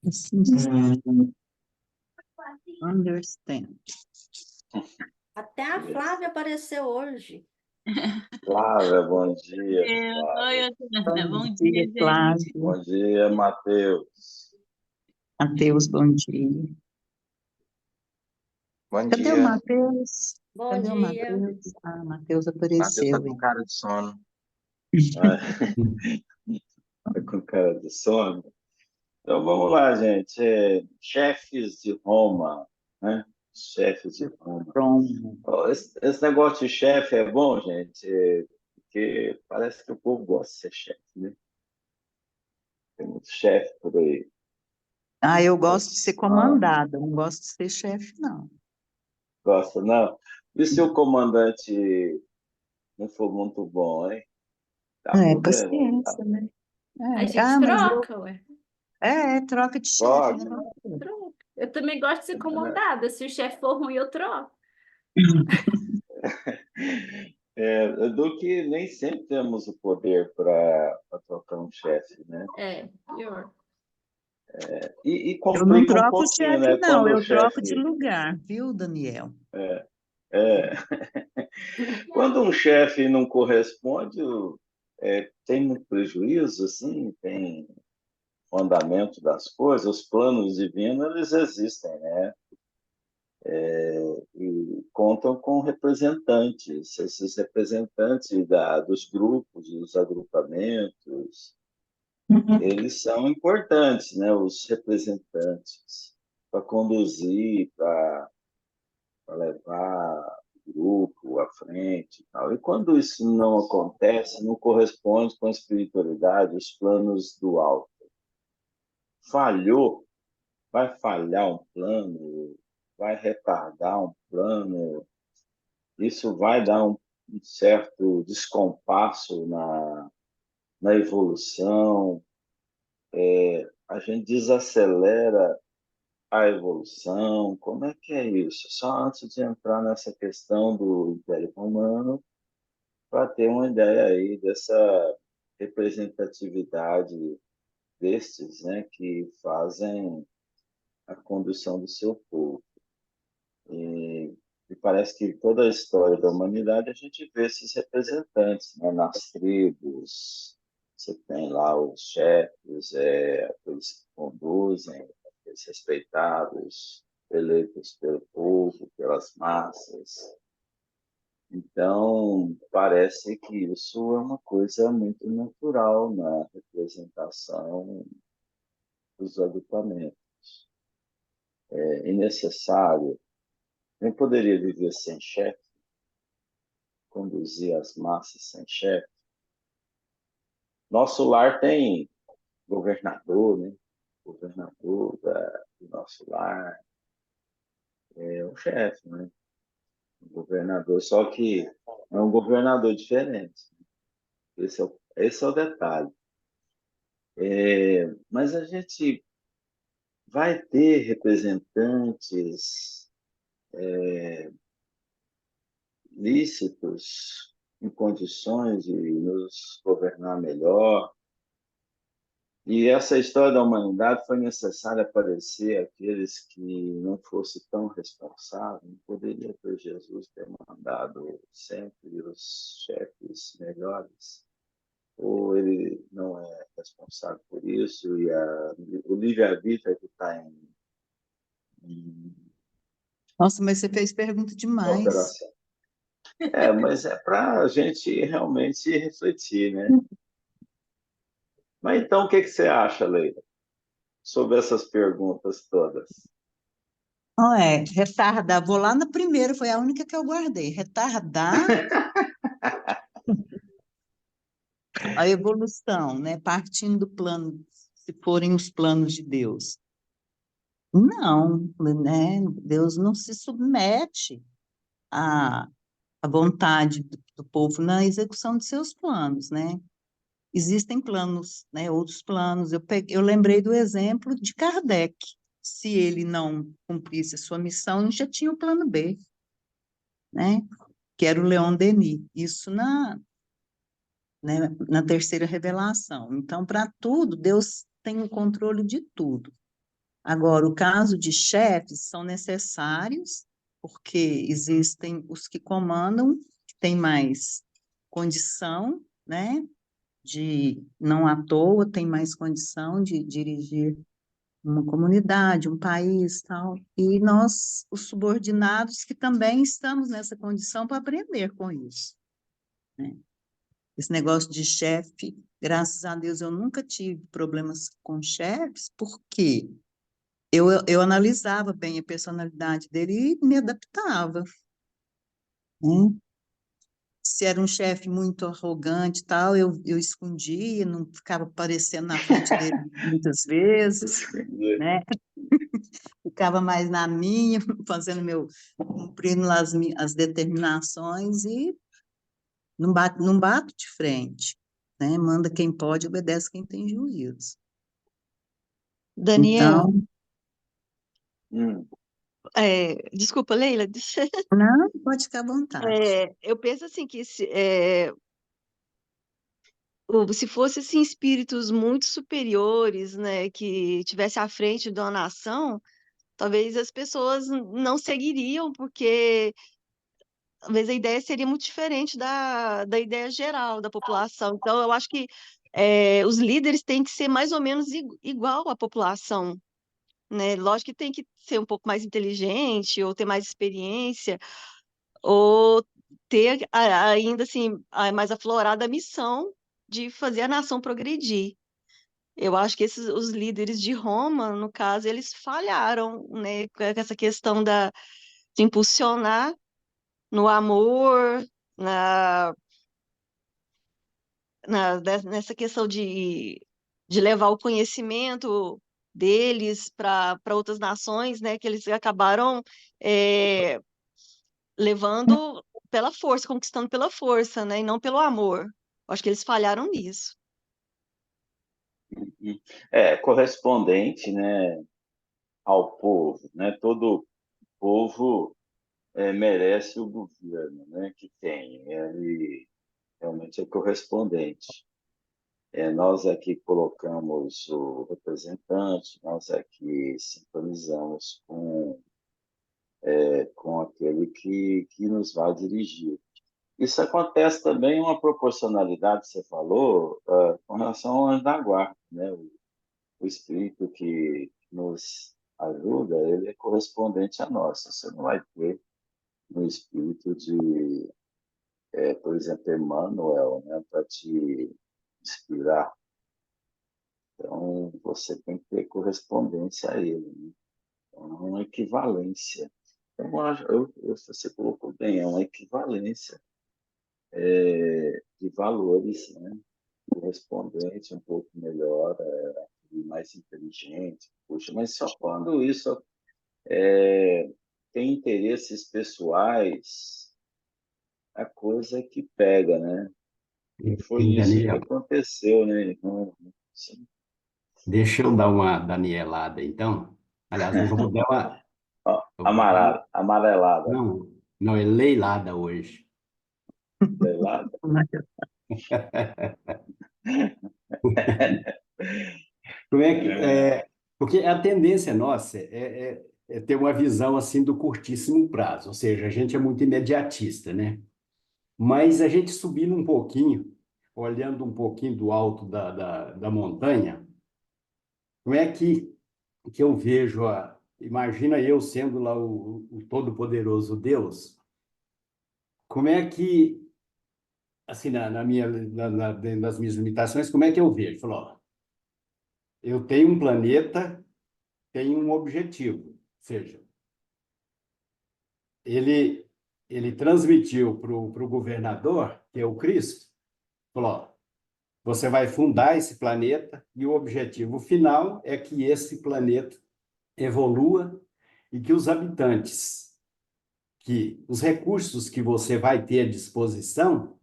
Assim, understand. Até a Flávia apareceu hoje. Flávia, bom dia. Oi, Otávia. Bom Bom dia, dia, gente. Flávio. Bom dia, Matheus. Matheus, bom dia. Bom Cadê o dia. Matheus? Bom Cadê o dia. Matheus? Ah, Matheus Matheus tá apareceu. com cara de sono. Tá com cara de sono? Então vamos lá, gente. Chefes de Roma, né? Chefes de Roma. Pronto. Ó, esse negócio de chefe é bom, gente, porque parece que o povo gosta de ser chefe, né? Tem muito chefe por aí. Ah, eu gosto de ser comandada, não gosto de ser chefe, não. Gosta, não? E se o comandante não for muito bom, hein? Dá problema. Paciência, né? A gente Mas troca, ué. troca de chefe, Troca. né? Troca. Eu também gosto de ser comandada. Se o chefe for ruim, eu troco. Do que nem sempre temos o poder para trocar um chefe, né? É, pior. E Eu não complica um troco o pouquinho, chefe, né? não, Quando o eu troco de chefe. lugar, viu, Daniel? É, quando um chefe não corresponde, tem muito prejuízo, assim, tem o andamento das coisas, os planos divinos, eles existem, né? E contam com representantes, esses representantes dos grupos, dos agrupamentos, eles são importantes, né? Os representantes, para conduzir, para levar o grupo à frente e tal. E quando isso não acontece, não corresponde com a espiritualidade, os planos do alto. Falhou, vai falhar um plano, vai retardar um plano, isso vai dar um certo descompasso na evolução, a gente desacelera a evolução, como é que é isso? Só antes de entrar nessa questão do Império Romano, para ter uma ideia aí dessa representatividade destes, né, que fazem a condução do seu povo. E parece que toda a história da humanidade a gente vê esses representantes, né, nas tribos, você tem lá os chefes, aqueles que conduzem, aqueles respeitados, eleitos pelo povo, pelas massas. Então, parece que isso é uma coisa muito natural na representação dos agrupamentos. É necessário. Nem poderia viver sem chefe, conduzir as massas sem chefe. Nosso lar tem governador, né? Governador do nosso lar é o chefe, né? O governador, só que é um governador diferente. Esse é o detalhe. Mas a gente vai ter representantes lícitos em condições de nos governar melhor. E essa história da humanidade foi necessário aparecer aqueles que não fossem tão responsáveis. Não poderia ter Jesus ter mandado sempre os chefes melhores. Ou ele não é responsável por isso e o livre-arbítrio é que está em Nossa, mas você fez pergunta demais. operação. Mas é para a gente realmente refletir, né? Mas então, o que você acha, Leila, sobre essas perguntas todas? Não retardar, vou lá na primeira, foi a única que eu guardei. Retardar a evolução, né? Partindo do plano, se forem os planos de Deus. Não, né? Deus não se submete à vontade do povo na execução de seus planos, né? Existem planos, né? Outros planos. Eu lembrei do exemplo de Kardec. Se ele não cumprisse a sua missão, já tinha o plano B, né? Que era o Leon Denis. Isso na terceira revelação. Então, para tudo, Deus tem o controle de tudo. Agora, o caso de chefes são necessários, porque existem os que comandam, que têm mais condição, né, não à toa, tem mais condição de dirigir uma comunidade, um país, tal, e nós, os subordinados, que também estamos nessa condição para aprender com isso, né? Esse negócio de chefe, graças a Deus, eu nunca tive problemas com chefes, porque eu analisava bem a personalidade dele e me adaptava, né? Se era um chefe muito arrogante e tal, eu escondia, não ficava aparecendo na frente dele muitas vezes, né? Ficava mais na minha, fazendo cumprindo as determinações e não bato de frente, né? Manda quem pode, obedece quem tem juízo. Daniel, Então, desculpa, Leila, não, pode ficar à vontade. eu penso assim que se fosse assim, espíritos muito superiores, né, que tivesse à frente de uma nação, talvez as pessoas não seguiriam, porque talvez a ideia seria muito diferente da ideia geral da população. Então, eu acho que os líderes têm que ser mais ou menos igual à população, né? Lógico que tem que ser um pouco mais inteligente, ou ter mais experiência, ou ter ainda assim mais aflorada a missão de fazer a nação progredir. Eu acho que os líderes de Roma, no caso, eles falharam, né, com essa questão de impulsionar no amor, na, nessa questão de levar o conhecimento deles para outras nações, né, que eles acabaram é, levando pela força, conquistando pela força, né, e não pelo amor. Acho que eles falharam nisso. Correspondente, né, ao povo, né? Todo povo merece o governo, né, que tem. Ele realmente é correspondente. Nós aqui colocamos o representante, nós aqui sintonizamos com aquele que nos vai dirigir. Isso acontece também uma proporcionalidade, você falou, com relação ao anjo da guarda, né? O espírito que nos ajuda, ele é correspondente a nós. Você não vai ter um espírito de, por exemplo, Emmanuel, né, para te inspirar. Então, você tem que ter correspondência a ele, né? Então, é uma equivalência. Então, você colocou bem, é uma equivalência de valores, né? Correspondente, um pouco melhor, e mais inteligente. Puxa, mas só quando isso tem interesses pessoais, a coisa é que pega, né? E foi isso que Daniel, aconteceu, né? Sim. deixa eu dar uma danielada, então. Aliás, hoje eu vou dar uma. Ó, Eu vou dar uma amarelada, não, não, é leilada hoje. leilada. Como é que, porque a tendência nossa é ter uma visão assim do curtíssimo prazo, ou seja, a gente é muito imediatista, né? Mas a gente subindo um pouquinho, olhando um pouquinho do alto da montanha, como é que eu vejo imagina eu sendo lá o todo-poderoso Deus, como é que, assim, dentro das minhas limitações, como é que eu vejo? Falou, ó, eu tenho um planeta, tenho um objetivo, ou seja, ele, ele transmitiu para o governador, que é o Cristo, falou, ó, você vai fundar esse planeta e o objetivo final é que esse planeta evolua e que os habitantes, que os recursos que você vai ter à disposição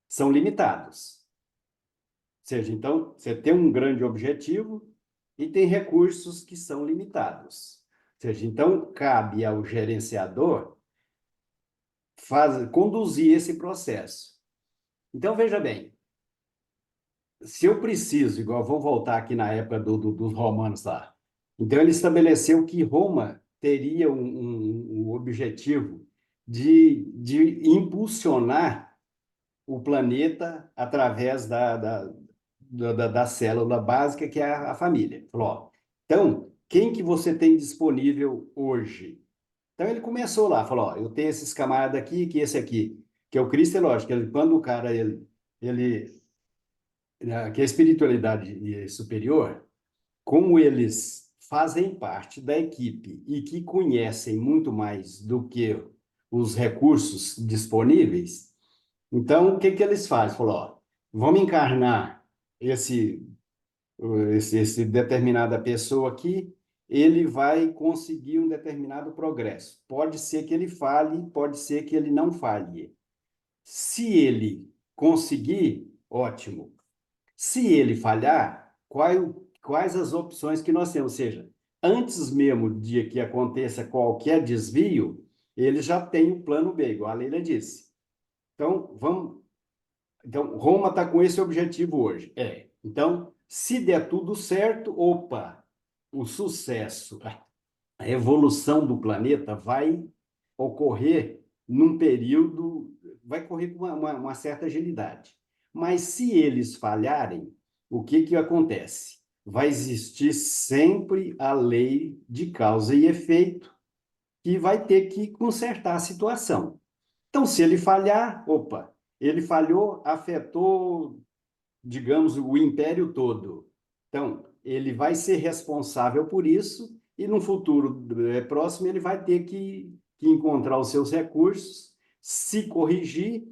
são limitados. Ou seja, então, você tem um grande objetivo e tem recursos que são limitados. Ou seja, então, cabe ao gerenciador conduzir esse processo. Então, veja bem, se eu preciso, igual vamos voltar aqui na época dos romanos lá, Então, ele estabeleceu que Roma teria um objetivo de impulsionar o planeta através da célula básica, que é a família. Falou, ó, então, quem que você tem disponível hoje? Então, ele começou lá, falou, ó, eu tenho esses camaradas aqui, que esse aqui, que é o Cristo, é lógico, quando o cara, que a espiritualidade superior, como eles fazem parte da equipe e que conhecem muito mais do que os recursos disponíveis, então, o que que eles fazem? Falou, ó, vamos encarnar esse, esse determinada pessoa aqui, ele vai conseguir um determinado progresso. Pode ser que ele falhe, pode ser que ele não falhe. Se ele conseguir, ótimo. Se ele falhar, quais as opções que nós temos? Ou seja, antes mesmo de que aconteça qualquer desvio, ele já tem o plano B, igual a Leila disse. Então, Roma está com esse objetivo hoje. Então, se der tudo certo, opa, o sucesso, a evolução do planeta vai ocorrer num período, vai correr com uma certa agilidade. Mas se eles falharem, o que que acontece? Vai existir sempre a lei de causa e efeito, que vai ter que consertar a situação. Então, se ele falhar, opa, ele falhou, afetou, digamos, o império todo. Então, ele vai ser responsável por isso e, no futuro próximo, ele vai ter que encontrar os seus recursos, se corrigir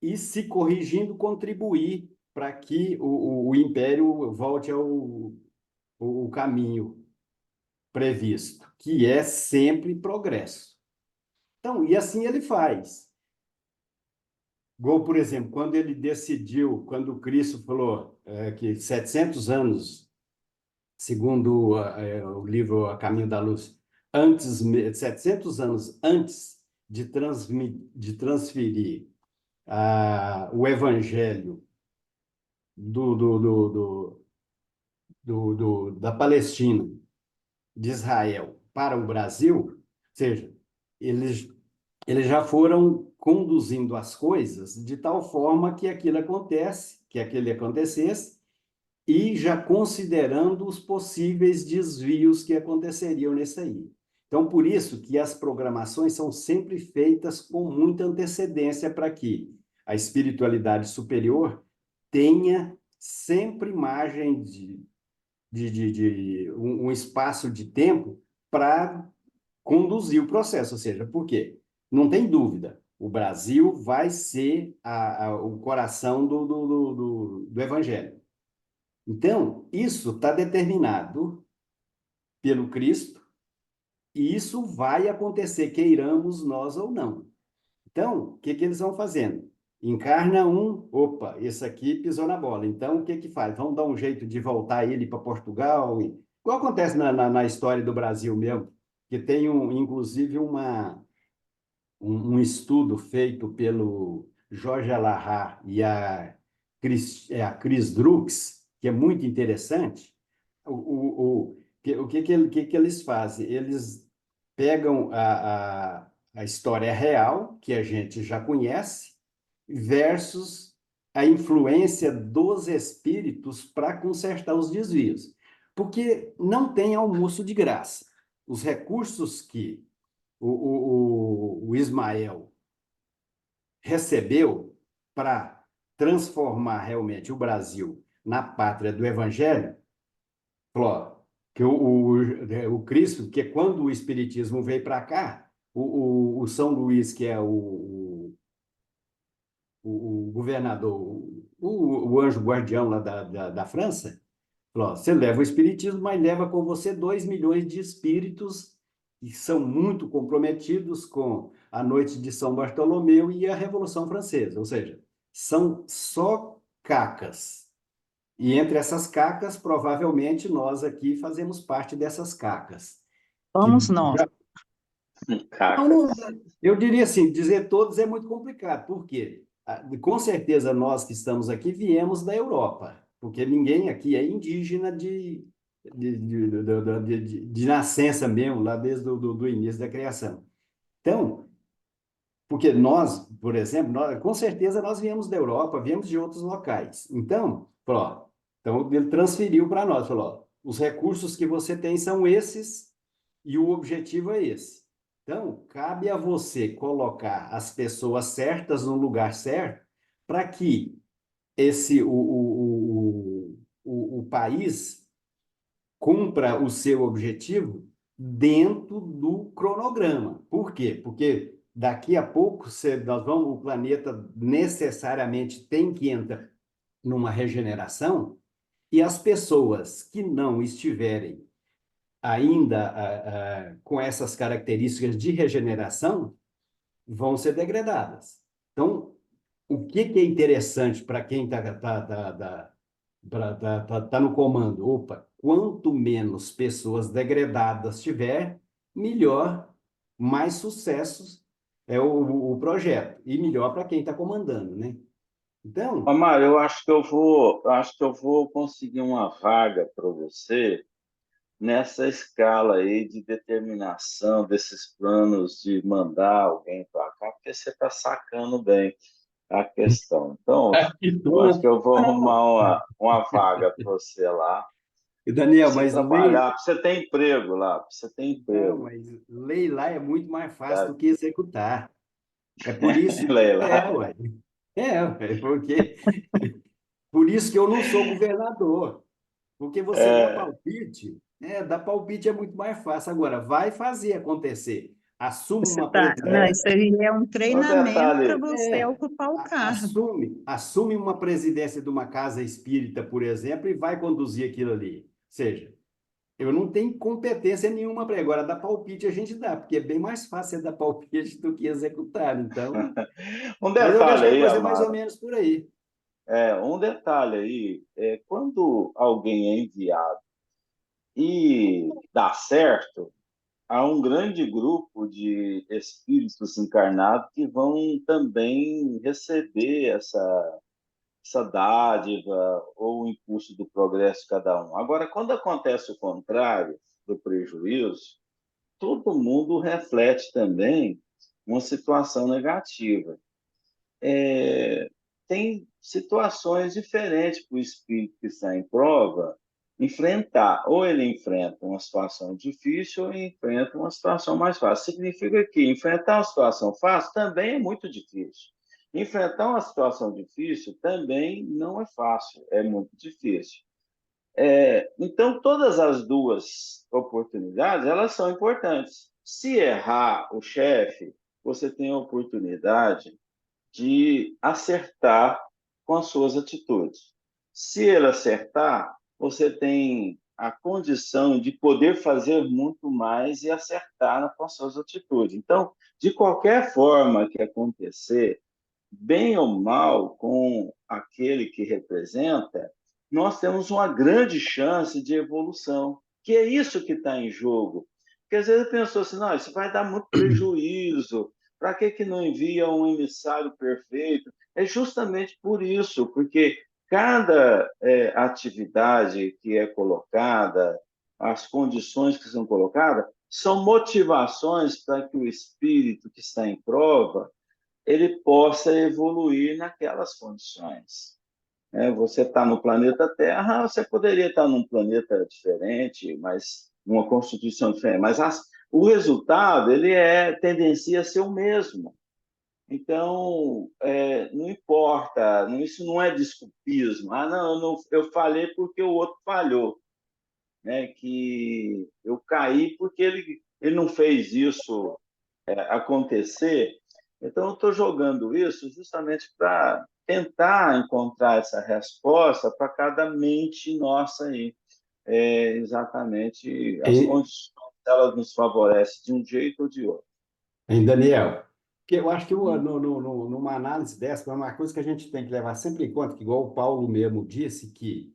e, se corrigindo, contribuir para que o império volte o caminho previsto, que é sempre progresso. Então, e assim ele faz. Igual, por exemplo, quando ele decidiu, quando Cristo falou que 700 anos, segundo o livro A Caminho da Luz, 700 anos antes de transferir o evangelho da Palestina, de Israel, para o Brasil, ou seja, eles já foram conduzindo as coisas de tal forma que aquilo acontecesse, e já considerando os possíveis desvios que aconteceriam nesse aí. Então, por isso que as programações são sempre feitas com muita antecedência para que a espiritualidade superior tenha sempre margem de um espaço de tempo para conduzir o processo. Ou seja, por quê? Não tem dúvida, o Brasil vai ser o coração do Evangelho. Então, isso está determinado pelo Cristo, e isso vai acontecer, queiramos nós ou não. Então, o que que eles vão fazendo? Encarna um, opa, esse aqui pisou na bola. Então, o que que faz? Vão dar um jeito de voltar ele para Portugal? Igual acontece na história do Brasil mesmo, que tem, inclusive, um estudo feito pelo Jorge Alahá e a Chris Drux, que é muito interessante. O que eles fazem? Eles pegam a história real, que a gente já conhece, versus a influência dos espíritos para consertar os desvios. Porque não tem almoço de graça. Os recursos que o Ismael recebeu para transformar realmente o Brasil na pátria do Evangelho, falou, que o Cristo, que quando o Espiritismo veio para cá, o São Luís, que é o governador, o anjo guardião lá da França, falou, você leva o Espiritismo, mas leva com você 2 milhões de espíritos que são muito comprometidos com a noite de São Bartolomeu e a Revolução Francesa, ou seja, são só cacas. E entre essas cacas, provavelmente nós aqui fazemos parte dessas cacas. Somos nós. Cacas. Eu diria assim, dizer todos é muito complicado. Por quê? Com certeza nós que estamos aqui viemos da Europa, porque ninguém aqui é indígena de nascença mesmo, lá desde do início da criação. Então, porque nós, por exemplo, com certeza nós viemos da Europa, viemos de outros locais. Então, falou, ó, então ele transferiu para nós, falou, ó, os recursos que você tem são esses e o objetivo é esse. Então, cabe a você colocar as pessoas certas no lugar certo para que o país cumpra o seu objetivo dentro do cronograma. Por quê? Porque daqui a pouco o planeta necessariamente tem que entrar numa regeneração e as pessoas que não estiverem ainda com essas características de regeneração vão ser degradadas. Então, o que é interessante para quem está no comando? Opa, quanto menos pessoas degradadas tiver, melhor, mais sucessos é o projeto, e melhor para quem está comandando, né? Então, Amar, eu acho que eu vou conseguir uma vaga para você nessa escala aí de determinação desses planos de mandar alguém para cá, porque você está sacando bem a questão. Então, eu acho que eu vou arrumar uma vaga para você lá, para Daniel, você mas lei, trabalhar, para você ter emprego lá, para você ter não, emprego, mas lei lá é muito mais fácil do sabe? que executar. É por isso que Leila. ué. Porque por isso que eu não sou governador. Porque você É, dar palpite é muito mais fácil. Agora, vai fazer acontecer. Assume Você uma tá, não, presidência. isso aí é um um treinamento para detalhe, você ocupar o cargo. Assume uma presidência de uma casa espírita, por exemplo, e vai conduzir aquilo ali. Ou seja, eu não tenho competência nenhuma para agora dar palpite a gente dá, porque é bem mais fácil dar palpite do que executar. Então, um mas eu vejo detalhe que a aí, coisa é mais ou Amaro, menos por aí. um detalhe aí, quando alguém é enviado e dá certo, há um grande grupo de espíritos encarnados que vão também receber essa dádiva ou o impulso do progresso de cada um. Agora, quando acontece o contrário, do prejuízo, todo mundo reflete também uma situação negativa. Tem situações diferentes para o espírito que está em prova enfrentar. Ou ele enfrenta uma situação difícil ou ele enfrenta uma situação mais fácil. Significa que enfrentar uma situação fácil também é muito difícil. Enfrentar uma situação difícil também não é fácil, é muito difícil. Então, todas as duas oportunidades, elas são importantes. Se errar o chefe, você tem a oportunidade de acertar com as suas atitudes. Se ele acertar, você tem a condição de poder fazer muito mais e acertar com as suas atitudes. Então, de qualquer forma que acontecer, bem ou mal, com aquele que representa, nós temos uma grande chance de evolução, que é isso que está em jogo. Porque às vezes a pessoa assim, não, isso vai dar muito prejuízo, para que não envia um emissário perfeito? É justamente por isso, porque cada atividade que é colocada, as condições que são colocadas, são motivações para que o espírito que está em prova ele possa evoluir naquelas condições. Você está no planeta Terra, você poderia estar num planeta diferente, mas uma constituição diferente, mas o resultado ele tendencia a ser o mesmo. Então, não importa, isso não é desculpismo. Ah, não, eu falhei porque o outro falhou, né? Que eu caí porque ele não fez isso acontecer. Então, eu estou jogando isso justamente para tentar encontrar essa resposta para cada mente nossa aí. Exatamente as Em, condições, elas nos favorecem de um jeito ou de outro. em Daniel, que eu acho que Hum. numa análise dessa, é uma coisa que a gente tem que levar sempre em conta, que igual o Paulo mesmo disse, que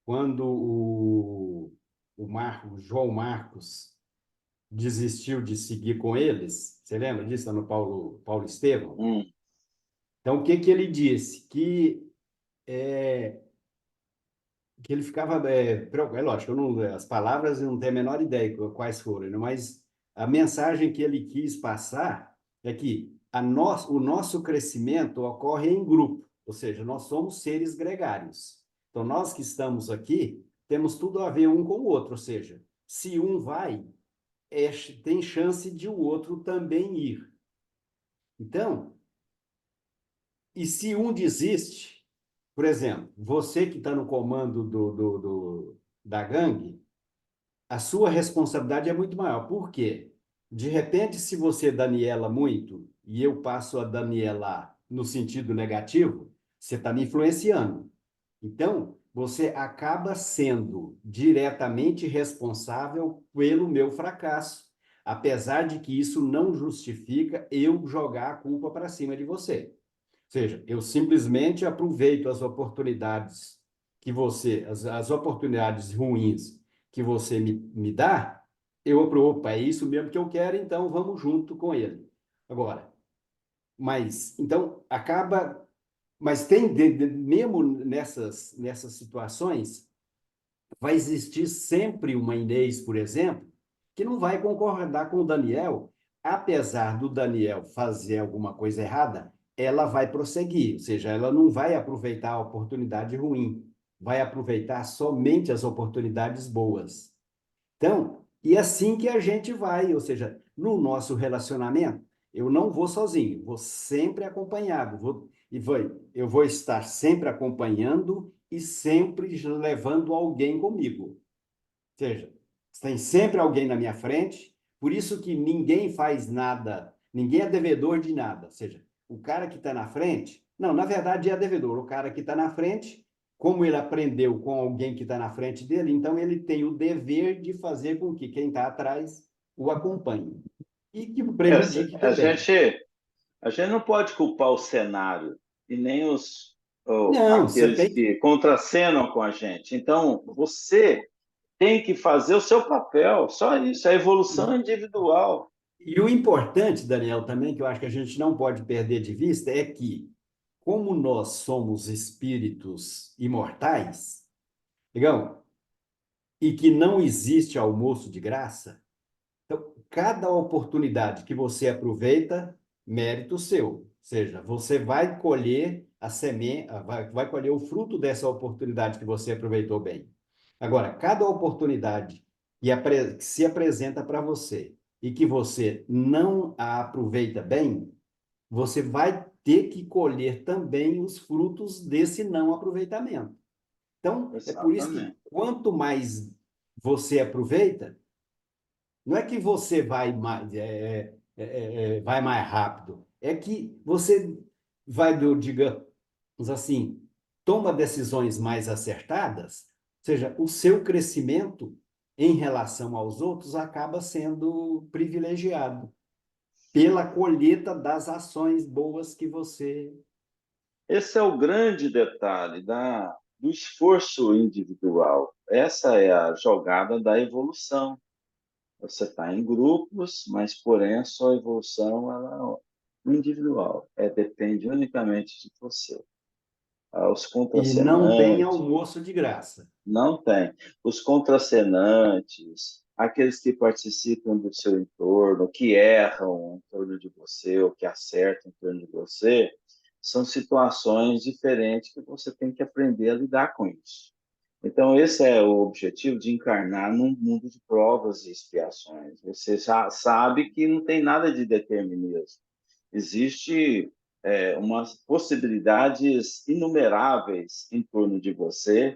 quando o João Marcos desistiu de seguir com eles, você lembra disso no Paulo Estevão? Hum. Então, o que ele disse? Que que ele ficava preocupado. É lógico, as palavras eu não tenho a menor ideia quais foram, né? Mas a mensagem que ele quis passar é que o nosso crescimento ocorre em grupo, ou seja, nós somos seres gregários. Então, nós que estamos aqui, temos tudo a ver um com o outro, ou seja, se um vai, tem chance de o outro também ir. Então, e se um desiste, por exemplo, você que está no comando da gangue, a sua responsabilidade é muito maior. Por quê? De repente, se você Daniela muito e eu passo a Daniela no sentido negativo, você está me influenciando. Então, você acaba sendo diretamente responsável pelo meu fracasso, apesar de que isso não justifica eu jogar a culpa para cima de você. Ou seja, eu simplesmente aproveito as oportunidades as oportunidades ruins que você me dá, eu aprovo, opa, é isso mesmo que eu quero, então vamos junto com ele. Agora, então, mas tem, mesmo nessas situações, vai existir sempre uma Inês, por exemplo, que não vai concordar com o Daniel, apesar do Daniel fazer alguma coisa errada, ela vai prosseguir, ou seja, ela não vai aproveitar a oportunidade ruim, vai aproveitar somente as oportunidades boas. Então, e assim que a gente vai, ou seja, no nosso relacionamento, eu não vou sozinho, vou sempre acompanhado, eu vou estar sempre acompanhando e sempre levando alguém comigo. Ou seja, tem sempre alguém na minha frente, por isso que ninguém faz nada, ninguém é devedor de nada. Ou seja, o cara que está na frente, não, na verdade é devedor, o cara que está na frente, como ele aprendeu com alguém que está na frente dele, então ele tem o dever de fazer com que quem está atrás o acompanhe e que o prejudique A também. gente não pode culpar o cenário e nem Não, você aqueles tem. que contracenam com a gente. Então, você tem que fazer o seu papel, só isso, a evolução individual. E o importante, Daniel, também, que eu acho que a gente não pode perder de vista, é que, como nós somos espíritos imortais, legal? E que não existe almoço de graça, então, cada oportunidade que você aproveita, mérito seu. Ou seja, você vai colher a semente, vai colher o fruto dessa oportunidade que você aproveitou bem. Agora, cada oportunidade que se apresenta para você e que você não a aproveita bem, você vai ter que colher também os frutos desse não aproveitamento. Então, é por isso que Exatamente. quanto mais você aproveita, não é que você vai mais rápido, é que você vai, digamos assim, toma decisões mais acertadas, ou seja, o seu crescimento em relação aos outros acaba sendo privilegiado pela colheita das ações boas que você. Esse é o grande detalhe do esforço individual. Essa é a jogada da evolução. Você está em grupos, mas, porém, a sua evolução ela é individual. Depende unicamente de você. Os E não tem contracenantes, almoço de graça. não tem. Os contracenantes, aqueles que participam do seu entorno, que erram em torno de você, ou que acertam em torno de você, são situações diferentes que você tem que aprender a lidar com isso. Então, esse é o objetivo de encarnar num mundo de provas e expiações. Você já sabe que não tem nada de determinismo. Existe umas possibilidades inumeráveis em torno de você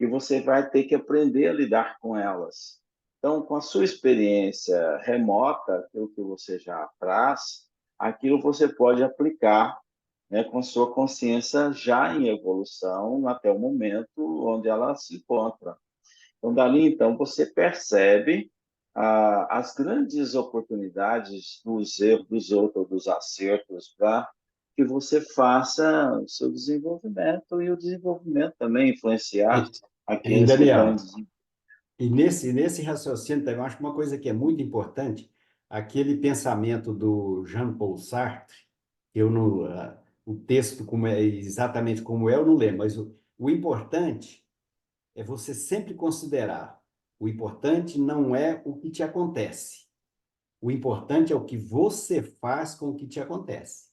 e você vai ter que aprender a lidar com elas. Então, com a sua experiência remota, aquilo que você já traz, aquilo você pode aplicar, né, com sua consciência já em evolução até o momento onde ela se encontra. Então, dali, então, você percebe as grandes oportunidades dos erros dos outros, dos acertos, para que você faça o seu desenvolvimento e o desenvolvimento também influenciar Em aqueles que estão em Daniel, desenvolvimento. e nesse raciocínio também, eu acho que uma coisa que é muito importante, aquele pensamento do Jean-Paul Sartre, eu não, o texto como é exatamente como é, eu não lembro, mas o importante é você sempre considerar o importante não é o que te acontece. O importante é o que você faz com o que te acontece.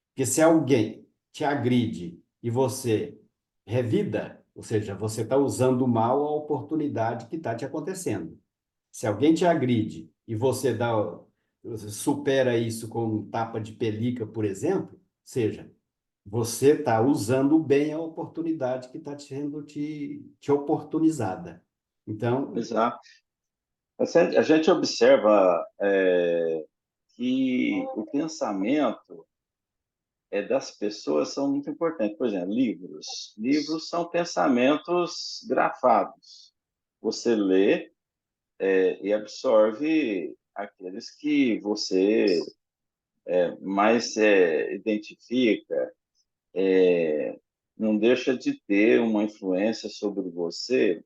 Porque se alguém te agride e você revida, ou seja, você está usando mal a oportunidade que está te acontecendo. Se alguém te agride e você supera isso com um tapa de pelica, por exemplo, ou seja, você está usando bem a oportunidade que está sendo te oportunizada. Então, Exato. A gente observa que o pensamento das pessoas são muito importantes. Por exemplo, livros. Livros são pensamentos grafados. Você lê e absorve aqueles que você mais identifica, não deixa de ter uma influência sobre você,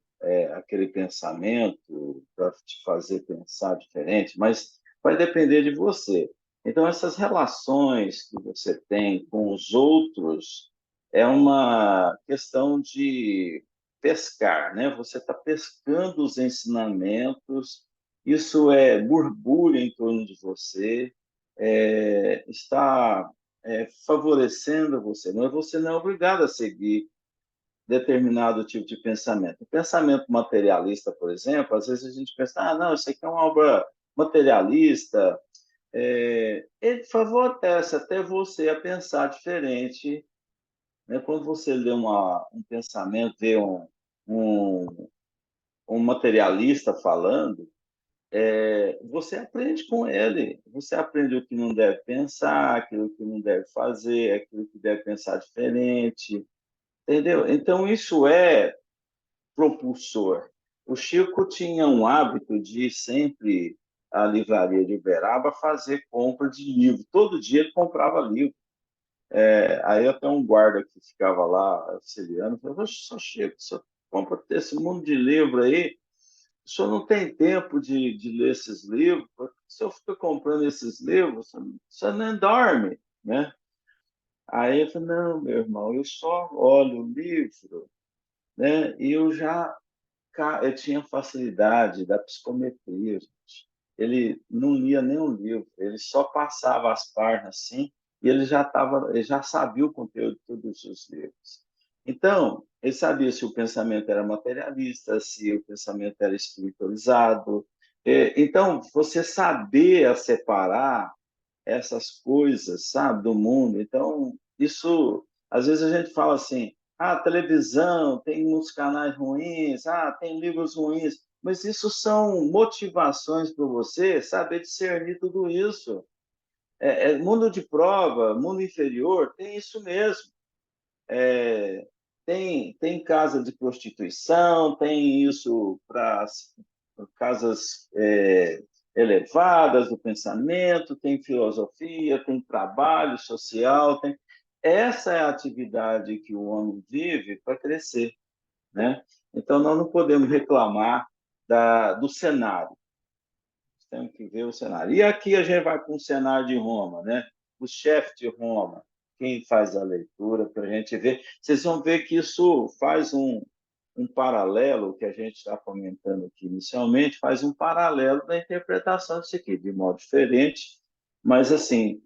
aquele pensamento para te fazer pensar diferente, mas vai depender de você. Então, essas relações que você tem com os outros é uma questão de pescar, né? Você está pescando os ensinamentos, isso borbulha em torno de você, está favorecendo você. Você não é obrigado a seguir determinado tipo de pensamento. O pensamento materialista, por exemplo, às vezes a gente pensa, não, isso aqui é uma obra materialista. Ele favorece até você a pensar diferente. Né? Quando você lê um pensamento, vê um, um materialista falando, você aprende com ele. Você aprende o que não deve pensar, aquilo que não deve fazer, aquilo que deve pensar diferente, entendeu? Então, isso é propulsor. O Chico tinha um hábito de ir sempre à livraria de Uberaba fazer compra de livro. Todo dia ele comprava livro. Aí até um guarda que ficava lá auxiliando falou: "Só Chico, você compra esse mundo de livro aí, o senhor não tem tempo de ler esses livros, porque se eu ficar comprando esses livros, você nem dorme, né?" Aí eu falei, não, meu irmão, eu só olho o livro, né? E eu tinha facilidade da psicometria, gente. Ele não lia nenhum livro, ele só passava as páginas assim, e ele já sabia o conteúdo de todos os livros. Então, ele sabia se o pensamento era materialista, se o pensamento era espiritualizado. Então, você saber a separar essas coisas, sabe, do mundo. Então, isso, às vezes a gente fala assim, televisão, tem uns canais ruins, tem livros ruins, mas isso são motivações para você saber discernir tudo isso. Mundo de prova, mundo inferior, tem isso mesmo. Tem casa de prostituição, tem isso para casas elevadas do pensamento, tem filosofia, tem trabalho social, essa é a atividade que o homem vive para crescer, né? Então, nós não podemos reclamar do cenário, temos que ver o cenário. E aqui a gente vai para um cenário de Roma, né? O chefe de Roma, quem faz a leitura para a gente ver. Vocês vão ver que isso faz um paralelo que a gente está comentando aqui inicialmente, faz um paralelo da interpretação disso aqui, de modo diferente, mas assim,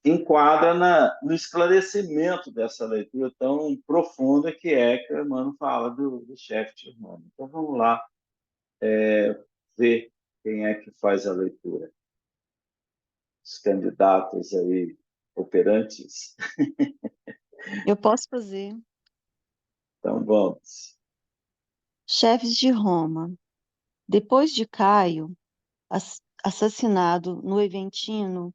enquadra no esclarecimento dessa leitura tão profunda que o Emmanuel fala do chefe de Roma. Então vamos lá ver quem é que faz a leitura. Os candidatos aí operantes. Eu posso fazer. Então vamos. Chefes de Roma. Depois de Caio, assassinado no Aventino,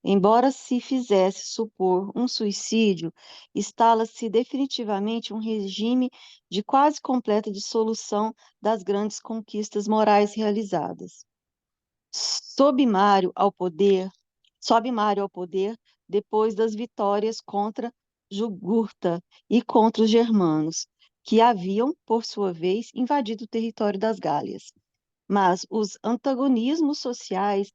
embora se fizesse supor um suicídio, instala-se definitivamente um regime de quase completa dissolução das grandes conquistas morais realizadas. Sobe Mário ao poder depois das vitórias contra Jugurta e contra os germanos, que haviam, por sua vez, invadido o território das Gálias. Mas os antagonismos sociais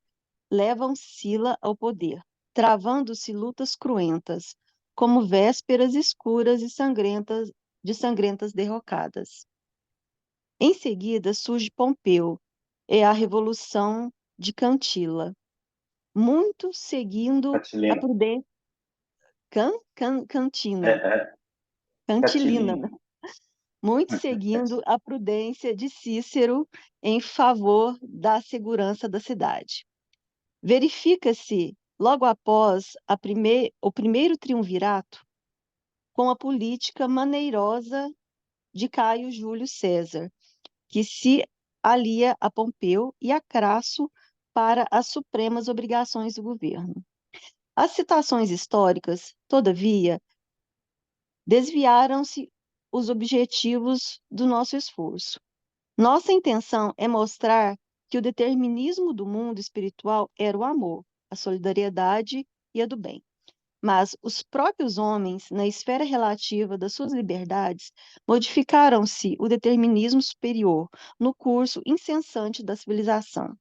levam Sila ao poder, travando-se lutas cruentas, como vésperas escuras e sangrentas derrocadas. Em seguida surge Pompeu, é a Revolução de Cantila, muito seguindo a Catilina. prudência Cantina, É, Cantilina, Catilina. muito seguindo a prudência de Cícero em favor da segurança da cidade. Verifica-se, logo após o primeiro triunvirato, com a política maneirosa de Caio Júlio César, que se alia a Pompeu e a Crasso para as supremas obrigações do governo. As citações históricas, todavia, desviaram-se os objetivos do nosso esforço. Nossa intenção é mostrar que o determinismo do mundo espiritual era o amor, a solidariedade e a do bem. Mas os próprios homens, na esfera relativa das suas liberdades, modificaram-se o determinismo superior no curso incessante da civilização.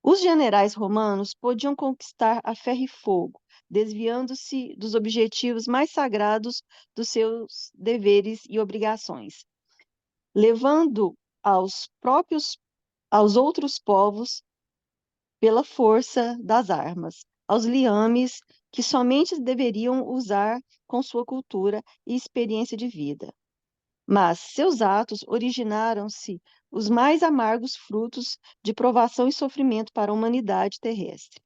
Os generais romanos podiam conquistar a ferro e fogo, desviando-se dos objetivos mais sagrados dos seus deveres e obrigações, levando aos outros povos pela força das armas, aos liames que somente deveriam usar com sua cultura e experiência de vida. Mas seus atos originaram-se os mais amargos frutos de provação e sofrimento para a humanidade terrestre.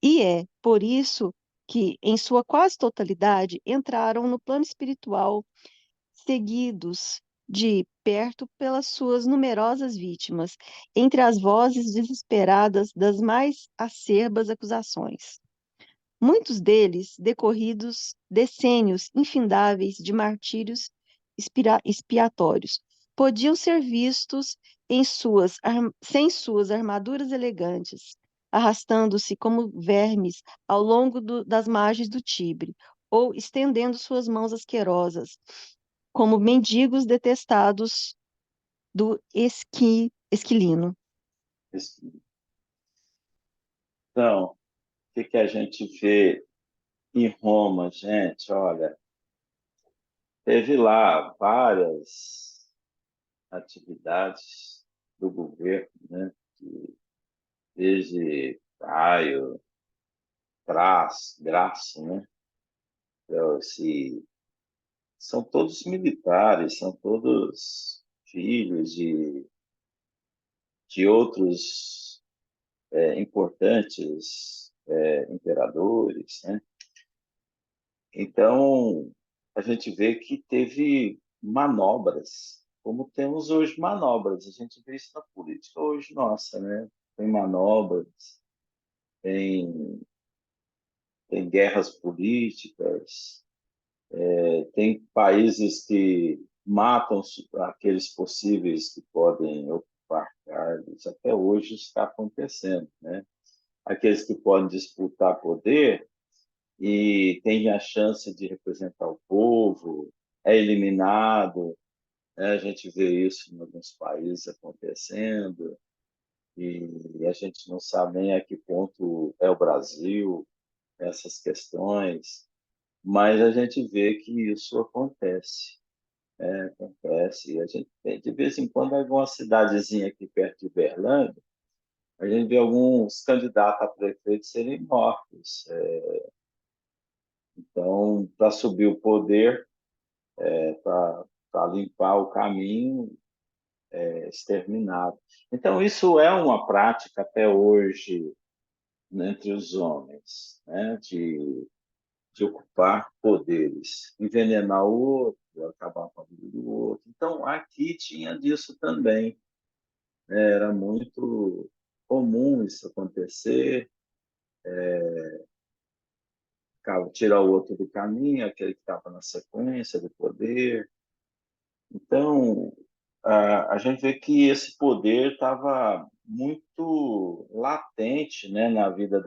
E é por isso que, em sua quase totalidade, entraram no plano espiritual, seguidos de perto pelas suas numerosas vítimas, entre as vozes desesperadas das mais acerbas acusações. Muitos deles decorridos decênios infindáveis de martírios expiatórios, podiam ser vistos sem suas armaduras elegantes, arrastando-se como vermes ao longo das margens do Tibre, ou estendendo suas mãos asquerosas, como mendigos detestados do Esquilino. Então, o que a gente vê em Roma, gente? Olha, teve lá várias atividades do governo, né? Desde Caio, Graça, né? Então, são todos militares, são todos filhos de outros importantes imperadores, né? Então, a gente vê que teve manobras, como temos hoje manobras. A gente vê isso na política hoje, nossa, né? Tem manobras, tem, tem guerras políticas, tem países que matam aqueles possíveis que podem ocupar cargos. Até hoje isso está acontecendo, né? Aqueles que podem disputar poder e têm a chance de representar o povo, é eliminado, né? A gente vê isso em alguns países acontecendo e a gente não sabe nem a que ponto é o Brasil, essas questões, mas a gente vê que isso acontece. Acontece. A gente tem, de vez em quando, alguma cidadezinha aqui perto de Berlândia, a gente vê alguns candidatos a prefeito serem mortos. Então, para subir o poder, para limpar o caminho, exterminado. Então, isso é uma prática até hoje, né, entre os homens, né, de ocupar poderes, envenenar o outro, acabar com a vida do outro. Então, aqui tinha disso também. Era muito comum isso acontecer, tirar o outro do caminho, aquele que estava na sequência do poder. Então, a gente vê que esse poder estava muito latente, né, na vida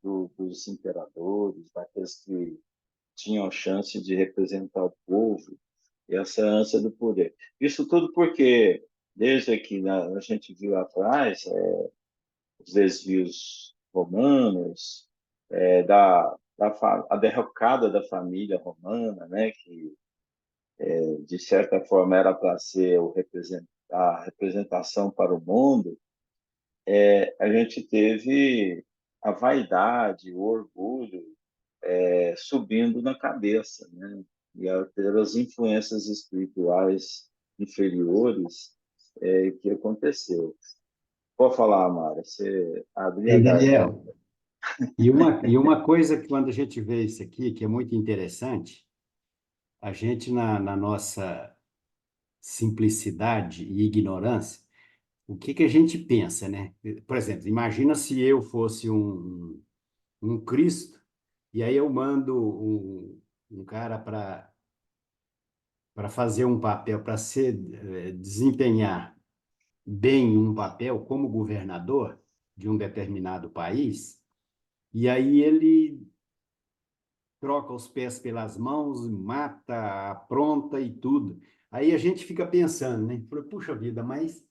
dos imperadores, daqueles que tinham chance de representar o povo, e essa ânsia do poder. Isso tudo porque, desde que a gente viu atrás, os desvios romanos, a derrocada da família romana, né, que de certa forma era para ser a representação para o mundo, a gente teve a vaidade, o orgulho subindo na cabeça, né? E ter as influências espirituais inferiores que aconteceu. Pode falar, Mara, você abria a Ei, garganta. Daniel, e uma coisa que quando a gente vê isso aqui, que é muito interessante, a gente na nossa simplicidade e ignorância, o que que a gente pensa, né? Por exemplo, imagina se eu fosse um Cristo, e aí eu mando um cara para fazer um papel, para desempenhar bem um papel como governador de um determinado país, e aí ele troca os pés pelas mãos, mata, apronta e tudo. Aí a gente fica pensando, né? Puxa vida, mas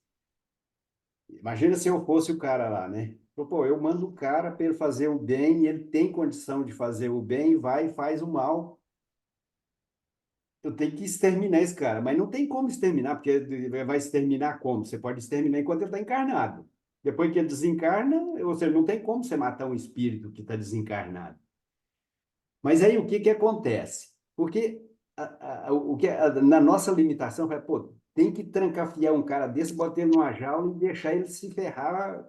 imagina se eu fosse o cara lá, né? Pô, eu mando o cara para ele fazer o bem, e ele tem condição de fazer o bem, vai e faz o mal. Eu tenho que exterminar esse cara, mas não tem como exterminar, porque vai exterminar como? Você pode exterminar enquanto ele está encarnado. Depois que ele desencarna, ou seja, não tem como você matar um espírito que está desencarnado. Mas aí o que que acontece? Porque na nossa limitação, pô, tem que trancafiar um cara desse, botar ele numa jaula e deixar ele se ferrar,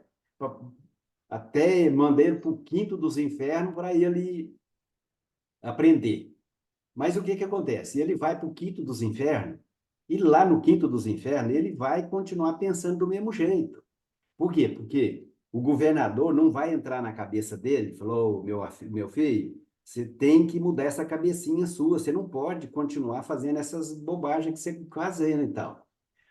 até mandar ele para o quinto dos infernos para ele aprender. Mas o que que acontece? Ele vai para o quinto dos infernos, e lá no quinto dos infernos ele vai continuar pensando do mesmo jeito. Por quê? Porque o governador não vai entrar na cabeça dele e falou: meu filho, você tem que mudar essa cabecinha sua, você não pode continuar fazendo essas bobagens que você está fazendo e tal.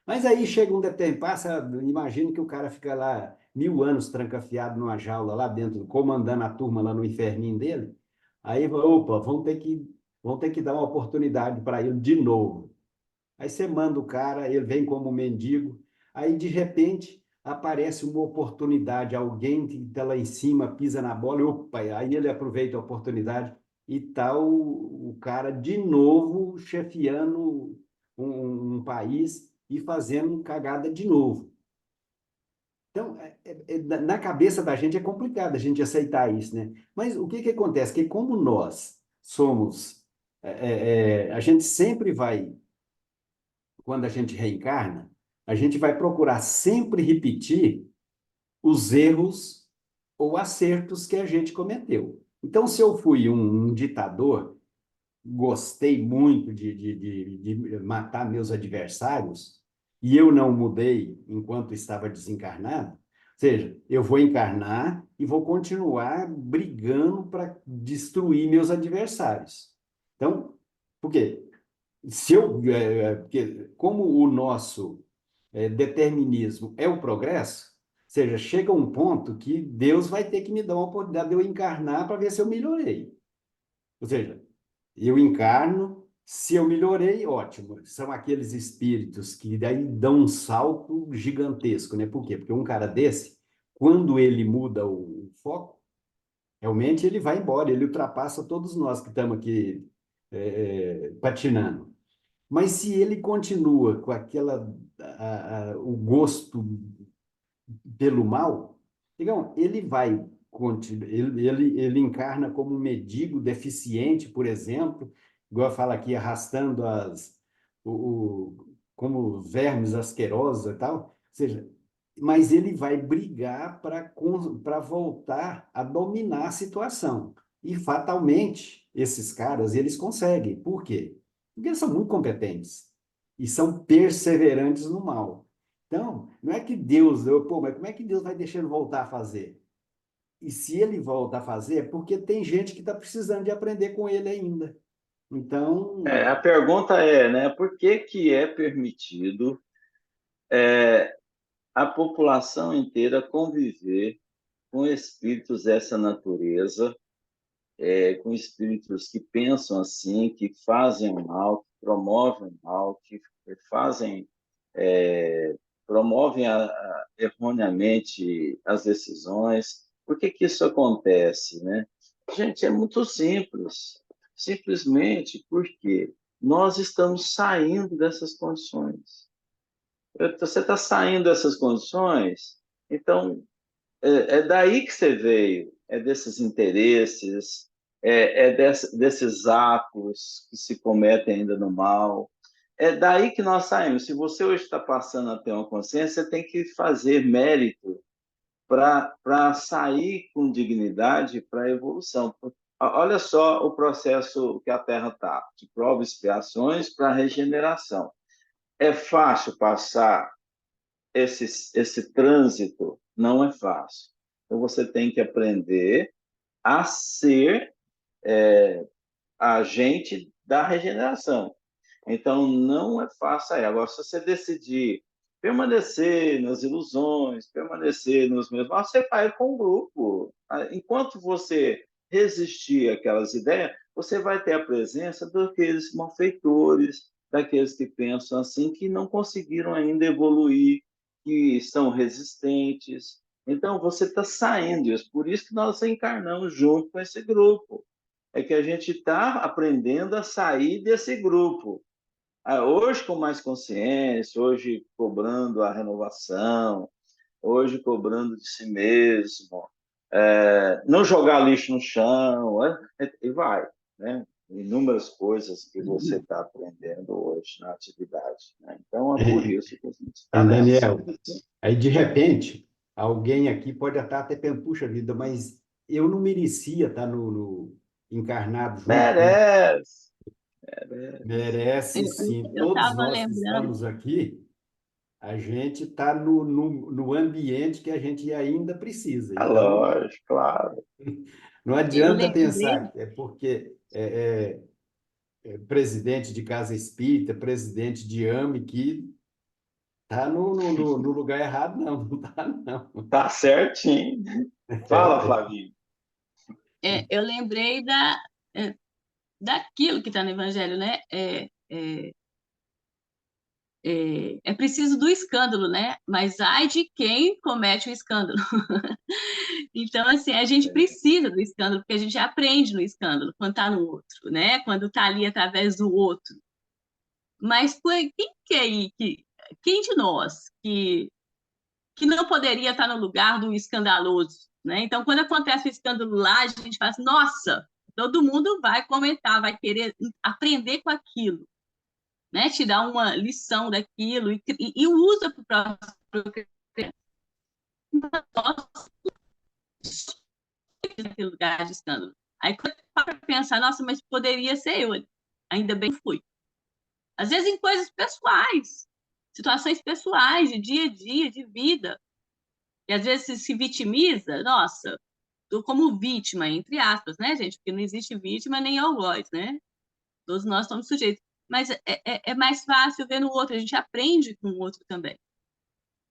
Mas aí chega um determinado, imagina que o cara fica lá 1000 anos trancafiado numa jaula lá dentro, comandando a turma lá no inferninho dele. Aí, opa, vão ter que dar uma oportunidade para ele de novo. Aí você manda o cara, ele vem como mendigo, aí de repente aparece uma oportunidade, alguém que está lá em cima, pisa na bola, e opa, aí ele aproveita a oportunidade e tá o cara de novo chefiando um país e fazendo cagada de novo. Então, na cabeça da gente é complicado a gente aceitar isso, né? Mas o que que acontece? Que como nós somos, a gente sempre vai, quando a gente reencarna, a gente vai procurar sempre repetir os erros ou acertos que a gente cometeu. Então, se eu fui um ditador, gostei muito de matar meus adversários, e eu não mudei enquanto estava desencarnado, ou seja, eu vou encarnar e vou continuar brigando para destruir meus adversários. Então, por quê? Porque como o nosso determinismo é o progresso, ou seja, chega um ponto que Deus vai ter que me dar uma oportunidade de eu encarnar para ver se eu melhorei. Ou seja, eu encarno, se eu melhorei, ótimo. São aqueles espíritos que daí dão um salto gigantesco, né? Por quê? Porque um cara desse, quando ele muda o foco, realmente ele vai embora, ele ultrapassa todos nós que estamos aqui patinando. Mas se ele continua com o gosto pelo mal, digamos, ele vai continuar, ele encarna como um mendigo deficiente, por exemplo, igual fala aqui, arrastando como vermes asquerosos e tal, ou seja, mas ele vai brigar para voltar a dominar a situação. E fatalmente, esses caras, eles conseguem. Por quê? Porque eles são muito competentes e são perseverantes no mal. Então, não é que Deus, pô, mas como é que Deus vai deixar ele voltar a fazer? E se ele volta a fazer, é porque tem gente que está precisando de aprender com ele ainda. Então, A pergunta né, por que que é permitido a população inteira conviver com espíritos dessa natureza, com espíritos que pensam assim, que fazem o mal, que promovem o mal, que fazem, promovem erroneamente as decisões? Por que que isso acontece, né? Gente, é muito simples. Simplesmente porque nós estamos saindo dessas condições. Você está saindo dessas condições, então é daí que você veio, é desses interesses, desses atos que se cometem ainda no mal. É daí que nós saímos. Se você hoje está passando a ter uma consciência, você tem que fazer mérito para sair com dignidade para a evolução. Olha só o processo que a Terra está, de provas e expiações para a regeneração. É fácil passar esse trânsito? Não é fácil. Então, você tem que aprender a ser agente da regeneração. Então, não é fácil aí. Agora, se você decidir permanecer nas ilusões, permanecer nos mesmos, você vai com o grupo. Enquanto você resistir àquelas ideias, você vai ter a presença daqueles malfeitores, daqueles que pensam assim, que não conseguiram ainda evoluir, que são resistentes. Então, você está saindo disso. Por isso que nós encarnamos junto com esse grupo. É que a gente está aprendendo a sair desse grupo. Hoje com mais consciência, hoje cobrando a renovação, hoje cobrando de si mesmo, não jogar lixo no chão, e vai, né? Inúmeras coisas que você está aprendendo hoje na atividade, né? Então, é por isso que a gente está nessa. Daniel, aí de repente, alguém aqui pode estar até pensando, puxa vida, mas eu não merecia estar encarnado junto com Merece. Merece sim. Eu Todos estava nós que lembrando, estamos aqui, a gente está no ambiente que a gente ainda precisa. Então, Lógico, claro. não eu adianta lembrei, pensar que é porque presidente de casa espírita, presidente de AME, que está no lugar errado, não. Não está, não. Tá certinho. Fala, Flavinho. eu lembrei daquilo que está no Evangelho, né? É preciso do escândalo, né? Mas ai de quem comete o escândalo. Então, assim, a gente precisa do escândalo, porque a gente aprende no escândalo, quando está no outro, né? Quando está ali através do outro. Mas quem de nós que não poderia estar no lugar do escandaloso, né? Então, quando acontece o escândalo lá, a gente fala assim, nossa, todo mundo vai comentar, vai querer aprender com aquilo, né? Tirar uma lição daquilo e usa para o próprio naquele lugar de escândalo. Aí, quando para pensar, nossa, mas poderia ser eu, ainda bem que fui. Às vezes em coisas pessoais, situações pessoais, de dia a dia, de vida. E às vezes se vitimiza, nossa, tô como vítima, entre aspas, né, gente? Porque não existe vítima nem algoz, né? Todos nós somos sujeitos. Mas é mais fácil ver no outro, a gente aprende com o outro também.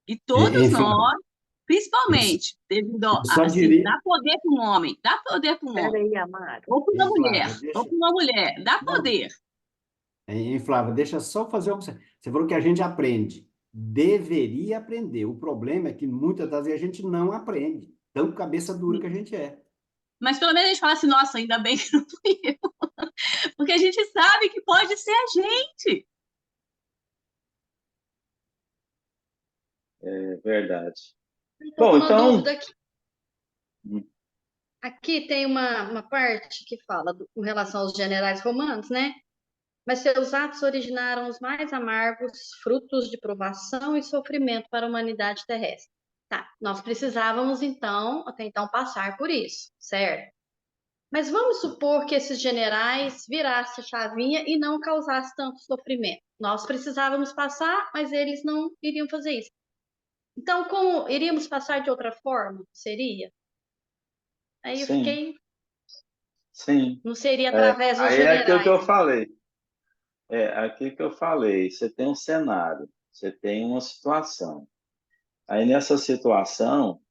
E todos Flávio, nós, principalmente, devido eu só assim, diria. dá poder para um homem, dá poder para um homem, Peraí, Amaro. ou para uma mulher, Flávia, ou deixa. para uma mulher, dá Não, poder. Flávia, deixa só fazer uma. Você falou que a gente aprende. Deveria aprender. O problema é que muitas das vezes a gente não aprende. Tão cabeça dura que a gente é. Mas pelo menos a gente fala assim, nossa, ainda bem que não fui eu. Porque a gente sabe que pode ser a gente. É verdade. Estou Bom, com uma então. dúvida aqui. Aqui tem uma parte que fala com relação aos generais romanos, né? Mas seus atos originaram os mais amargos frutos de provação e sofrimento para a humanidade terrestre. Tá, nós precisávamos então, até então, passar por isso, certo? Mas vamos supor que esses generais virassem a chavinha e não causassem tanto sofrimento. Nós precisávamos passar, mas eles não iriam fazer isso. Então, como iríamos passar de outra forma? Seria? Aí eu Sim, fiquei, sim. não seria através dos Aí é aquilo que eu generais. falei. Aquilo que eu falei. Você tem um cenário, você tem uma situação. Aí nessa situação,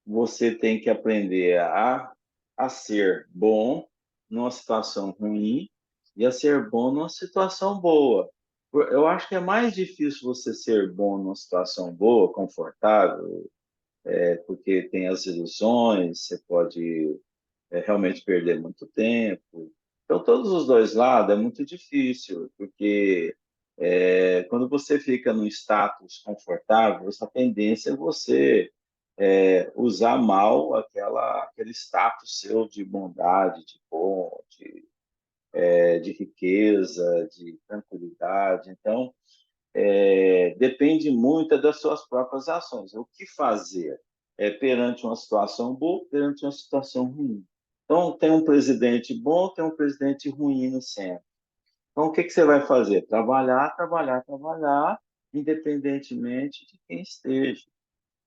você tem que aprender a ser bom numa situação ruim e a ser bom numa situação boa. Eu acho que é mais difícil você ser bom numa situação boa, confortável, porque tem as ilusões, você pode realmente perder muito tempo. Então, todos os dois lados é muito difícil, porque quando você fica num status confortável, essa tendência é você usar mal aquele status seu de bondade, de bom, de riqueza, de tranquilidade. Então, depende muito das suas próprias ações. O que fazer perante uma situação boa, perante uma situação ruim. Então, tem um presidente bom, tem um presidente ruim no centro. Então, o que que você vai fazer? Trabalhar, trabalhar, trabalhar, independentemente de quem esteja.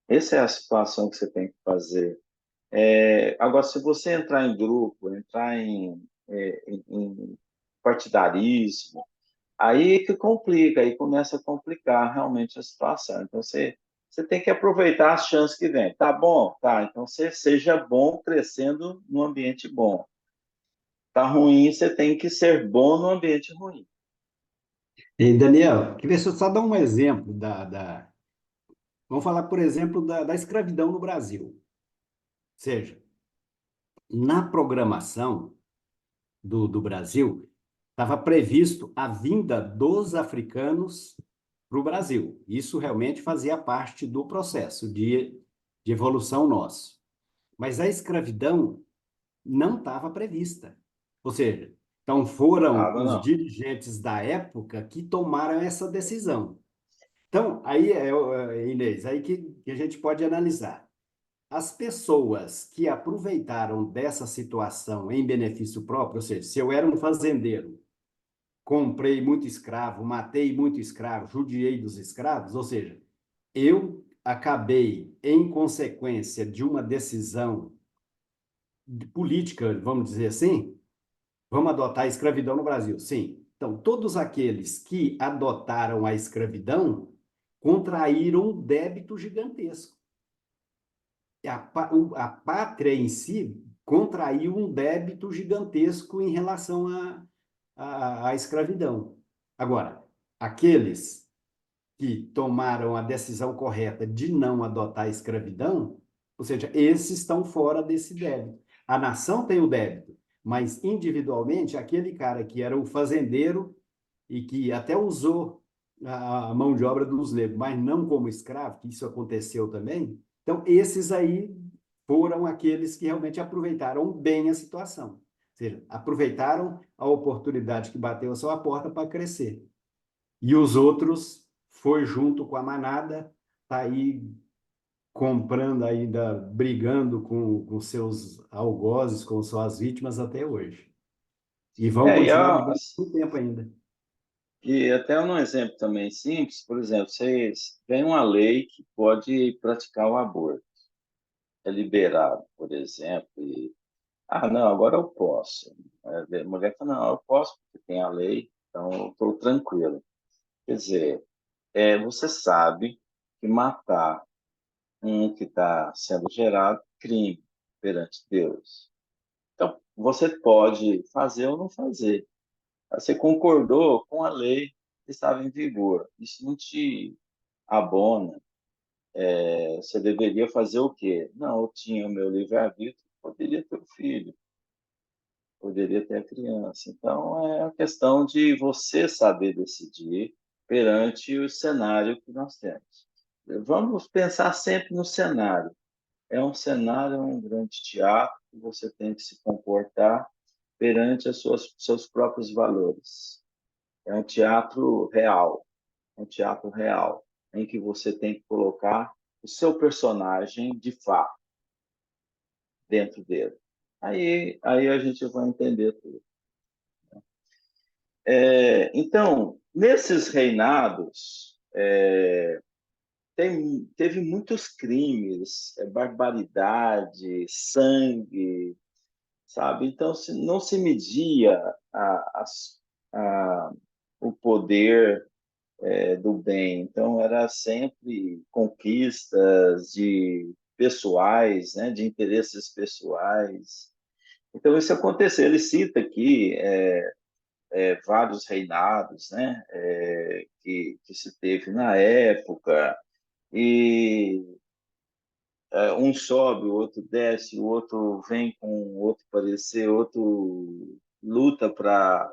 Essa é a situação que você tem que fazer. Agora, se você entrar em grupo, entrar em partidarismo, aí que complica, aí começa a complicar realmente a situação. Então, você tem que aproveitar as chances que vem. Tá bom? Tá. Então, você seja bom crescendo num ambiente bom. Tá ruim, você tem que ser bom no ambiente ruim. E, Daniel, queria só dar um exemplo Vamos falar, por exemplo, da escravidão no Brasil. Ou seja, na programação do Brasil, estava previsto a vinda dos africanos para o Brasil. Isso realmente fazia parte do processo de evolução nosso. Mas a escravidão não estava prevista. Ou seja, então foram Tava, os não. dirigentes da época que tomaram essa decisão. Então, aí, Inês, aí que a gente pode analisar. As pessoas que aproveitaram dessa situação em benefício próprio, ou seja, se eu era um fazendeiro, comprei muito escravo, matei muito escravo, judiei dos escravos, ou seja, eu acabei, em consequência de uma decisão política, vamos dizer assim, vamos adotar a escravidão no Brasil. Sim. Então, todos aqueles que adotaram a escravidão contraíram um débito gigantesco. A pátria em si contraiu um débito gigantesco em relação à escravidão. Agora, aqueles que tomaram a decisão correta de não adotar a escravidão, ou seja, esses estão fora desse débito. A nação tem o débito, mas individualmente, aquele cara que era o fazendeiro e que até usou a mão de obra dos negros, mas não como escravo, que isso aconteceu também, então esses aí foram aqueles que realmente aproveitaram bem a situação. Ou seja, aproveitaram a oportunidade que bateu a sua porta para crescer. E os outros foi junto com a manada, tá aí comprando ainda, brigando com seus algozes, com suas vítimas até hoje. E vão É, e, continuar a- brigando por tempo ainda. e até um exemplo também simples, por exemplo, vocês têm uma lei que pode praticar o aborto. É liberado, por exemplo, não, agora eu posso. A mulher fala, não, eu posso porque tem a lei, então eu estou tranquilo. Quer dizer, você sabe que matar um que está sendo gerado é crime perante Deus. Então, você pode fazer ou não fazer. Você concordou com a lei que estava em vigor. Isso não te abona. Você deveria fazer o quê? Não, eu tinha o meu livre-arbítrio, poderia ter o filho, poderia ter a criança. Então, é a questão de você saber decidir perante o cenário que nós temos. Vamos pensar sempre no cenário. É um cenário, é um grande teatro, que você tem que se comportar perante seus próprios valores. É um teatro real, em que você tem que colocar o seu personagem de fato dentro dele. Aí a gente vai entender tudo. Então, nesses reinados, teve muitos crimes, barbaridade, sangue, sabe? Então, não se media a, a, o poder do bem. Então, era sempre conquistas de pessoais, né, de interesses pessoais. Então, isso aconteceu. Ele cita aqui vários reinados, né, que se teve na época, e um sobe, o outro desce, o outro vem com outro parecer, outro luta para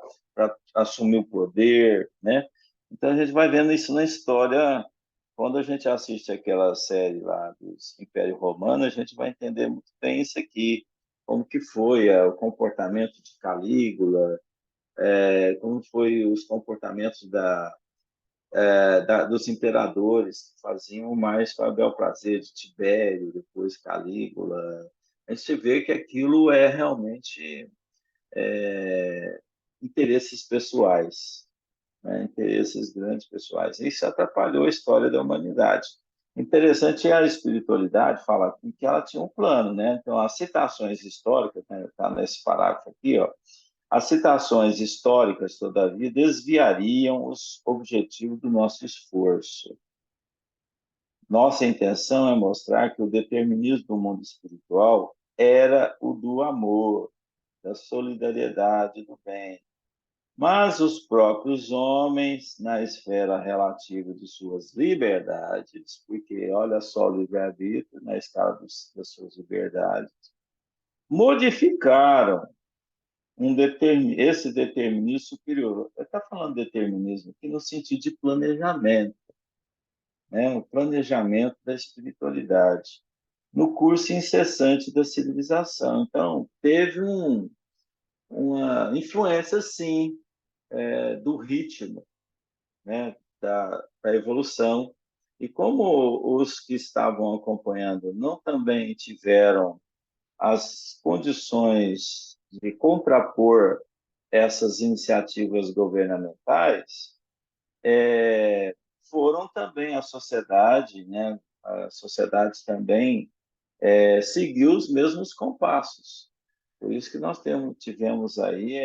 assumir o poder, né? Então a gente vai vendo isso na história. Quando a gente assiste aquela série lá dos Império Romano, a gente vai entender muito bem isso aqui, como que foi o comportamento de Calígula, como foi os comportamentos dos imperadores que faziam mais para bel prazer de Tibério, depois Calígula. A gente vê que aquilo é realmente interesses pessoais, né? Interesses grandes pessoais. Isso atrapalhou a história da humanidade. Interessante é a espiritualidade falar que ela tinha um plano, né? Então, as citações históricas, né, tá nesse parágrafo aqui, ó, as citações históricas, todavia, desviariam os objetivos do nosso esforço. Nossa intenção é mostrar que o determinismo do mundo espiritual era o do amor, da solidariedade, do bem. Mas os próprios homens, na esfera relativa de suas liberdades, porque olha só o livre-arbítrio na escala das suas liberdades, modificaram esse determinismo superior. Ele está falando de determinismo aqui no sentido de planejamento, né? O planejamento da espiritualidade, no curso incessante da civilização. Então, teve uma influência, sim, do ritmo, né? da evolução. E como os que estavam acompanhando não também tiveram as condições de contrapor essas iniciativas governamentais, foram também a sociedade, né? A sociedade também seguiu os mesmos compassos. Por isso que nós tivemos aí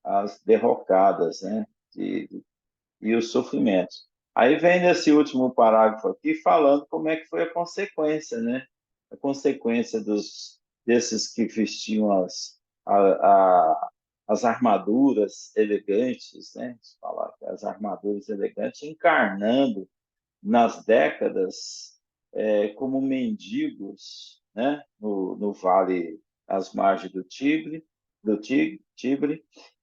as derrocadas, né? E os sofrimentos. Aí vem nesse último parágrafo aqui falando como é que foi a consequência, né? A consequência desses que vestiam as armaduras elegantes, né? Falar as armaduras elegantes encarnando nas décadas como mendigos, né? No vale, às margens do Tibre,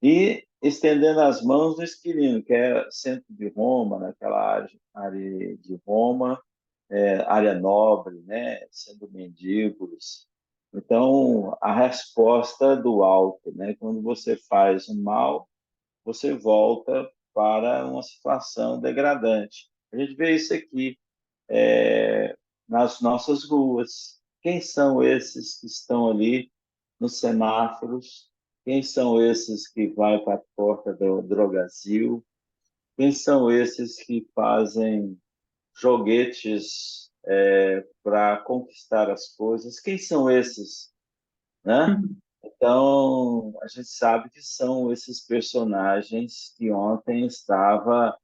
e estendendo as mãos no Esquilino, que é centro de Roma, naquela área de Roma, área nobre, né? Sendo mendigos. Então, a resposta do alto, né? Quando você faz o mal, você volta para uma situação degradante. A gente vê isso aqui nas nossas ruas. Quem são esses que estão ali nos semáforos? Quem são esses que vão para a porta do drogazil? Quem são esses que fazem joguetes para conquistar as coisas? Quem são esses, né? Então, a gente sabe que são esses personagens que ontem estavam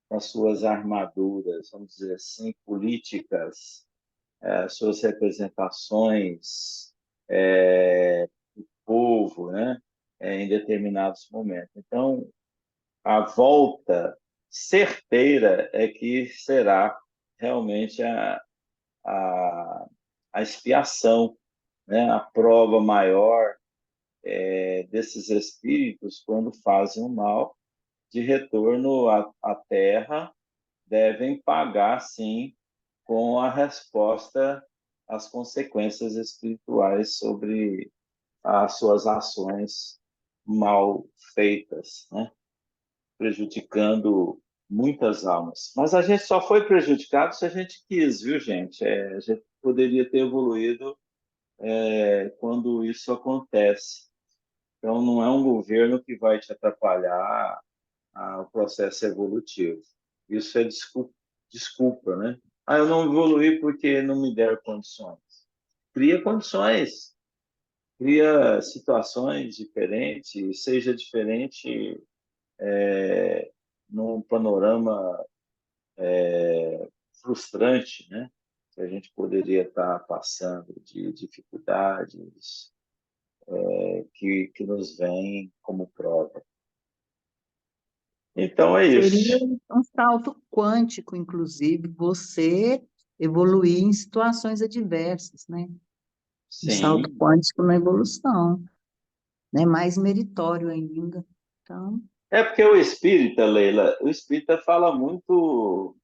com as suas armaduras, vamos dizer assim, políticas, suas representações, do povo, né? Em determinados momentos. Então, a volta certeira é que será realmente a, a expiação, né? A prova maior desses espíritos quando fazem o mal, de retorno à Terra, devem pagar, sim, com a resposta às consequências espirituais sobre as suas ações mal feitas, né? Prejudicando muitas almas. Mas a gente só foi prejudicado se a gente quis, viu, gente? A gente poderia ter evoluído quando isso acontece. Então, não é um governo que vai te atrapalhar o processo evolutivo. Isso é desculpa, né? Eu não evoluí porque não me deram condições. Cria condições, cria situações diferentes, seja diferente num panorama frustrante, né? Que a gente poderia estar passando de dificuldades que nos vêm como prova. Então é Seria isso. um salto quântico, inclusive, você evoluir em situações adversas, né? Um salto Sim, quântico na evolução. né? Mais meritório ainda. Então, É porque o espírita, Leila, o espírita fala muito,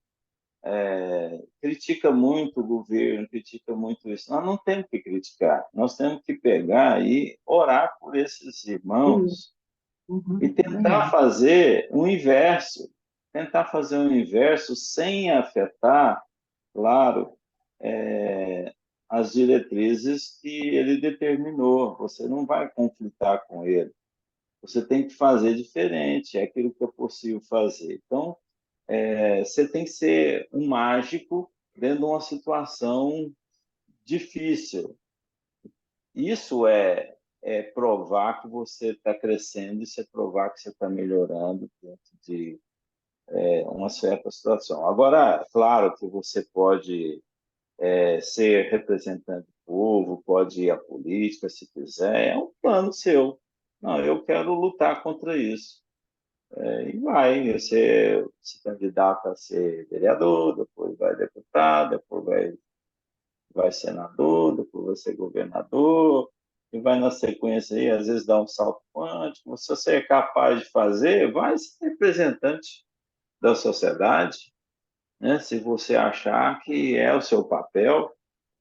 critica muito o governo, critica muito isso. Nós não temos que criticar, nós temos que pegar e orar por esses irmãos e tentar é. fazer o inverso, sem afetar, claro, as diretrizes que ele determinou. Você não vai conflitar com ele. Você tem que fazer diferente, é aquilo que é possível fazer. Então, você tem que ser um mágico dentro de uma situação difícil. Isso é provar que você está crescendo, isso é provar que você está melhorando dentro de uma certa situação. Agora, claro que você pode ser representante do povo, pode ir à política se quiser, é um plano seu. Não, eu quero lutar contra isso. E vai, você se candidata a ser vereador, depois vai deputado, depois vai senador, depois vai ser governador, e vai na sequência aí, às vezes dá um salto quântico. Se você é capaz de fazer, vai ser representante da sociedade, né? Se você achar que é o seu papel.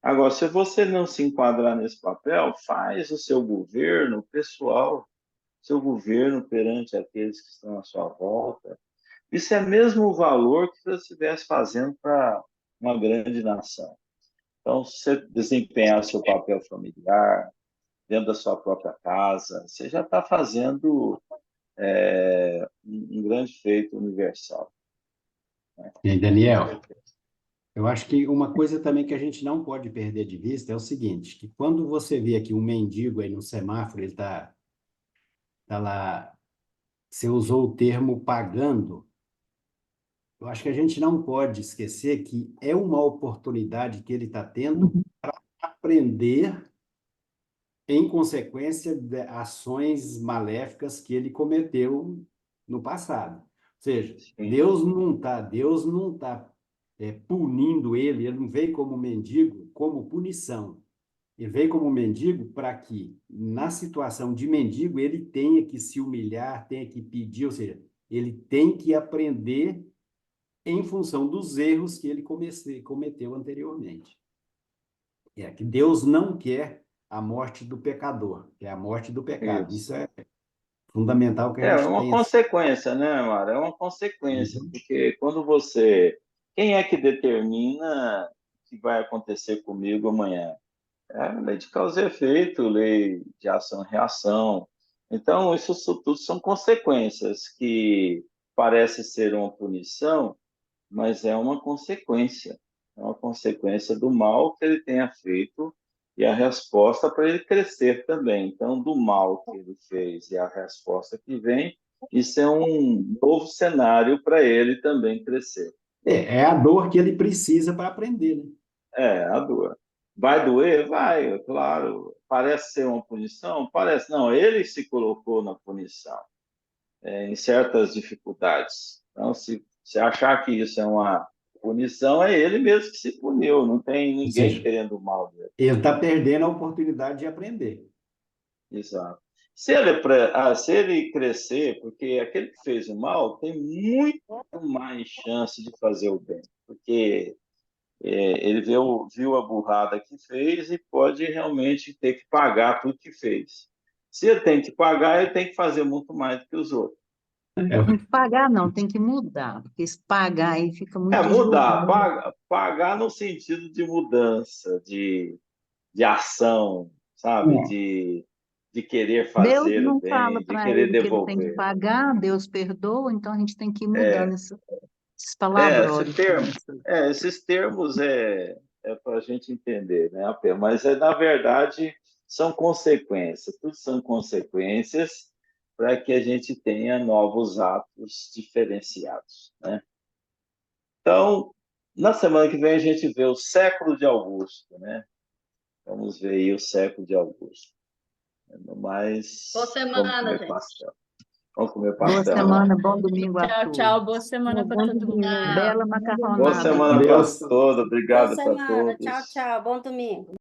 Agora, se você não se enquadrar nesse papel, faz o seu governo pessoal, seu governo perante aqueles que estão à sua volta. Isso é mesmo o valor que você estivesse fazendo para uma grande nação. Então, se você desempenhar seu papel familiar, dentro da sua própria casa, você já está fazendo um grande feito universal. E aí, Daniel, eu acho que uma coisa também que a gente não pode perder de vista é o seguinte, que quando você vê aqui um mendigo aí no semáforo, ele tá lá, você usou o termo pagando, eu acho que a gente não pode esquecer que é uma oportunidade que ele está tendo para aprender em consequência de ações maléficas que ele cometeu no passado. Ou seja, Sim. Deus não tá punindo ele não veio como mendigo como punição. Ele veio como mendigo para que, na situação de mendigo, ele tenha que se humilhar, tenha que pedir, ou seja, ele tem que aprender em função dos erros que ele cometeu anteriormente. Que Deus não quer a morte do pecador, que é a morte do pecado. Isso é fundamental que a É gente uma tenha. consequência, né, Mara? É uma consequência, porque quando você. Quem é que determina o que vai acontecer comigo amanhã? É a lei de causa e efeito, lei de ação e reação. Então, isso tudo são consequências que parece ser uma punição, mas é uma consequência. É uma consequência do mal que ele tenha feito e a resposta para ele crescer também. Então, do mal que ele fez e a resposta que vem, isso é um novo cenário para ele também crescer. É a dor que ele precisa para aprender, né? É, a dor. Vai doer? Vai, claro. Parece ser uma punição? Parece. Não, ele se colocou na punição, em certas dificuldades. Então, se achar que isso é uma punição, é ele mesmo que se puniu, não tem Ou ninguém seja, querendo o mal dele. ele está perdendo a oportunidade de aprender. Exato. Se ele crescer, porque aquele que fez o mal tem muito mais chance de fazer o bem, porque ele viu a burrada que fez e pode realmente ter que pagar tudo que fez. Se ele tem que pagar, ele tem que fazer muito mais do que os outros. Tem que pagar, não, tem que mudar, porque se pagar aí fica muito Mudar, julgado. pagar no sentido de mudança, de ação, sabe? É. De querer Deus fazer o não fala bem, de para querer ele que ele tem que devolver. pagar, Deus perdoa, então a gente tem que ir mudando É, esses esse palavrórios. termo, esses termos é para a gente entender, né? Mas na verdade são consequências, tudo são consequências para que a gente tenha novos atos diferenciados, né? Então, na semana que vem a gente vê o século de Augusto, né? Vamos ver aí o século de Augusto. No mais, Boa vamos semana, comer gente. pastel. Vamos comer Boa pastel, né? semana, bom domingo a Tchau, todos. tchau. Boa semana para Bom todo mundo. domingo. Bela Boa macarronada. semana para Deus. todos. Boa Obrigado para semana. Tchau, todos. tchau. Bom domingo.